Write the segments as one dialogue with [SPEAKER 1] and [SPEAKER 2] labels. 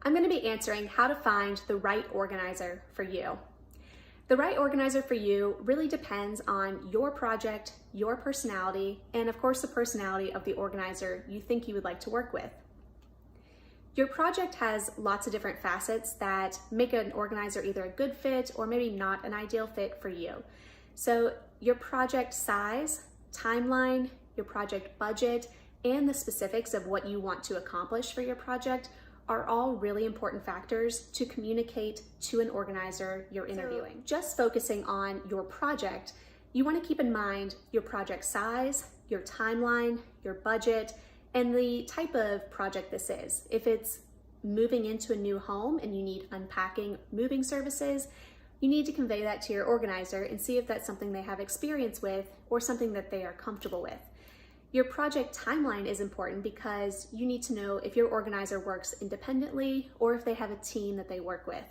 [SPEAKER 1] I'm going to be answering how to find the right organizer for you. The right organizer for you really depends on your project, your personality, and of course the personality of the organizer you think you would like to work with. Your project has lots of different facets that make an organizer either a good fit or maybe not an ideal fit for you. So your project size, timeline, your project budget, and the specifics of what you want to accomplish for your project are all really important factors to communicate to an organizer you're interviewing. So just focusing on your project, you want to keep in mind your project size, your timeline, your budget, and the type of project this is. If it's moving into a new home and you need unpacking moving services, you need to convey that to your organizer and see if that's something they have experience with or something that they are comfortable with. Your project timeline is important because you need to know if your organizer works independently or if they have a team that they work with.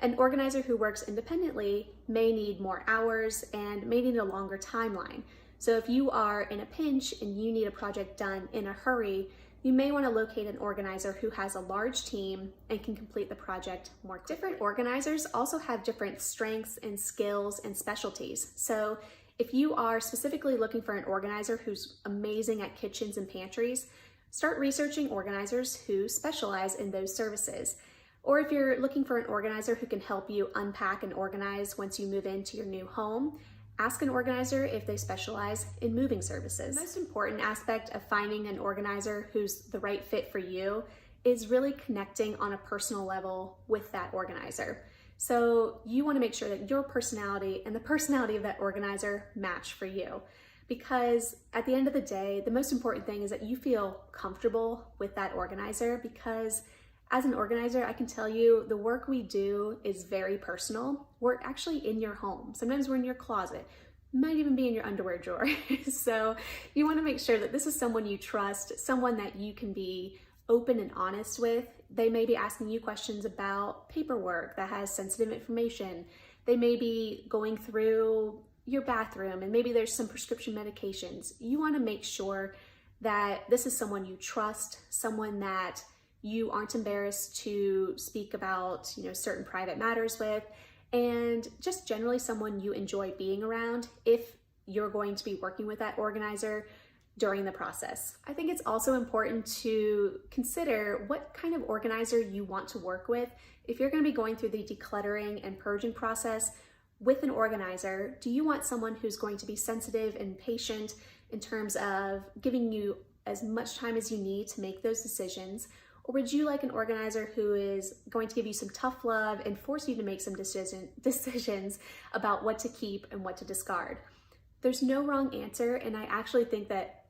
[SPEAKER 1] An organizer who works independently may need more hours and may need a longer timeline. So if you are in a pinch and you need a project done in a hurry, you may want to locate an organizer who has a large team and can complete the project more quickly. Different organizers also have different strengths and skills and specialties. So if you are specifically looking for an organizer who's amazing at kitchens and pantries, start researching organizers who specialize in those services. Or if you're looking for an organizer who can help you unpack and organize once you move into your new home, ask an organizer if they specialize in moving services. The most important aspect of finding an organizer who's the right fit for you is really connecting on a personal level with that organizer. So you want to make sure that your personality and the personality of that organizer match for you. Because at the end of the day, the most important thing is that you feel comfortable with that organizer, because as an organizer, I can tell you the work we do is very personal. We're actually in your home. Sometimes we're in your closet, might even be in your underwear drawer. So you want to make sure that this is someone you trust, someone that you can be open and honest with. They may be asking you questions about paperwork that has sensitive information. They may be going through your bathroom and maybe there's some prescription medications. You want to make sure that this is someone you trust, someone that you aren't embarrassed to speak about, certain private matters with, and just generally someone you enjoy being around if you're going to be working with that organizer during the process. I think it's also important to consider what kind of organizer you want to work with. If you're going to be going through the decluttering and purging process with an organizer, do you want someone who's going to be sensitive and patient in terms of giving you as much time as you need to make those decisions? Or would you like an organizer who is going to give you some tough love and force you to make some decisions about what to keep and what to discard? There's no wrong answer, and I actually think that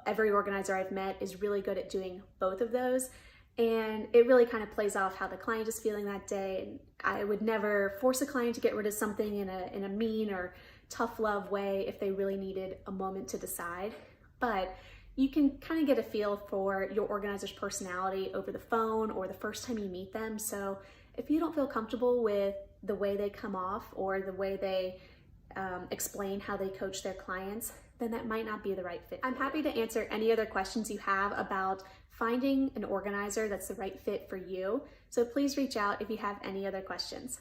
[SPEAKER 1] every organizer I've met is really good at doing both of those, and it really kind of plays off how the client is feeling that day. And I would never force a client to get rid of something in a mean or tough love way if they really needed a moment to decide. But you can kind of get a feel for your organizer's personality over the phone or the first time you meet them. So if you don't feel comfortable with the way they come off or the way they explain how they coach their clients, then that might not be the right fit. I'm happy to answer any other questions you have about finding an organizer that's the right fit for you. So please reach out if you have any other questions.